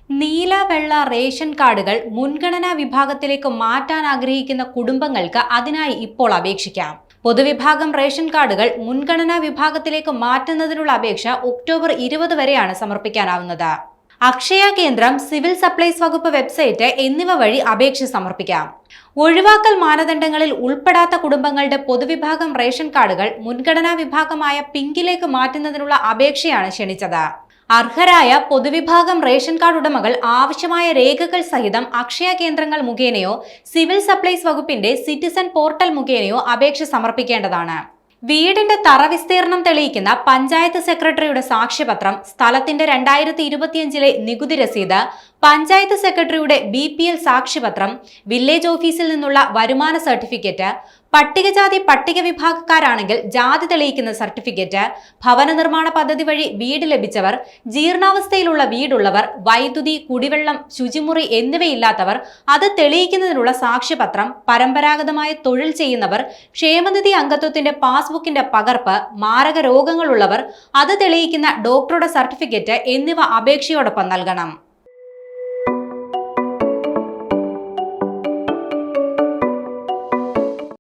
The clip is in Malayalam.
നീല വെള്ള റേഷൻ കാർഡുകൾ മുൻഗണനാ വിഭാഗത്തിലേക്ക് മാറ്റാൻ ആഗ്രഹിക്കുന്ന കുടുംബങ്ങൾക്ക് അതിനായി ഇപ്പോൾ അപേക്ഷിക്കാം. പൊതുവിഭാഗം റേഷൻ കാർഡുകൾ മുൻഗണനാ വിഭാഗത്തിലേക്ക് മാറ്റുന്നതിനുള്ള അപേക്ഷ ഒക്ടോബർ 20 വരെയാണ് സമർപ്പിക്കാനാവുന്നത്. അക്ഷയ കേന്ദ്രം, സിവിൽ സപ്ലൈസ് വകുപ്പ് വെബ്സൈറ്റ് എന്നിവ വഴി അപേക്ഷ സമർപ്പിക്കാം. ഒഴിവാക്കൽ മാനദണ്ഡങ്ങളിൽ ഉൾപ്പെടാത്ത കുടുംബങ്ങളുടെ പൊതുവിഭാഗം റേഷൻ കാർഡുകൾ മുൻഗണനാ വിഭാഗമായ പിങ്കിലേക്ക് മാറ്റുന്നതിനുള്ള അപേക്ഷയാണ് ക്ഷണിച്ചത്. അർഹരായ പൊതുവിഭാഗം റേഷൻ കാർഡ് ഉടമകൾ ആവശ്യമായ രേഖകൾ സഹിതം അക്ഷയ കേന്ദ്രങ്ങൾ മുഖേനയോ സിവിൽ സപ്ലൈസ് വകുപ്പിന്റെ സിറ്റിസൺ പോർട്ടൽ മുഖേനയോ അപേക്ഷ സമർപ്പിക്കേണ്ടതാണ്. വീടിന്റെ തറ വിസ്തീർണം തെളിയിക്കുന്ന പഞ്ചായത്ത് സെക്രട്ടറിയുടെ സാക്ഷ്യപത്രം, സ്ഥലത്തിന്റെ 2025 നികുതി രസീത്, പഞ്ചായത്ത് സെക്രട്ടറിയുടെ BPL സാക്ഷ്യപത്രം, വില്ലേജ് ഓഫീസിൽ നിന്നുള്ള വരുമാന സർട്ടിഫിക്കറ്റ്, പട്ടികജാതി പട്ടിക വിഭാഗക്കാരാണെങ്കിൽ ജാതി തെളിയിക്കുന്ന സർട്ടിഫിക്കറ്റ്, ഭവന നിർമ്മാണ പദ്ധതി വഴി വീട് ലഭിച്ചവർ, ജീർണാവസ്ഥയിലുള്ള വീടുള്ളവർ, വൈദ്യുതി, കുടിവെള്ളം, ശുചിമുറി എന്നിവയില്ലാത്തവർ അത് തെളിയിക്കുന്നതിനുള്ള സാക്ഷ്യപത്രം, പരമ്പരാഗതമായ തൊഴിൽ ചെയ്യുന്നവർ, ക്ഷേമനിധി അംഗത്വത്തിന്റെ പാസ്ബുക്കിന്റെ പകർപ്പ്, മാരക രോഗങ്ങളുള്ളവർ അത് തെളിയിക്കുന്ന ഡോക്ടറുടെ സർട്ടിഫിക്കറ്റ് എന്നിവ അപേക്ഷയോടൊപ്പം നൽകണം.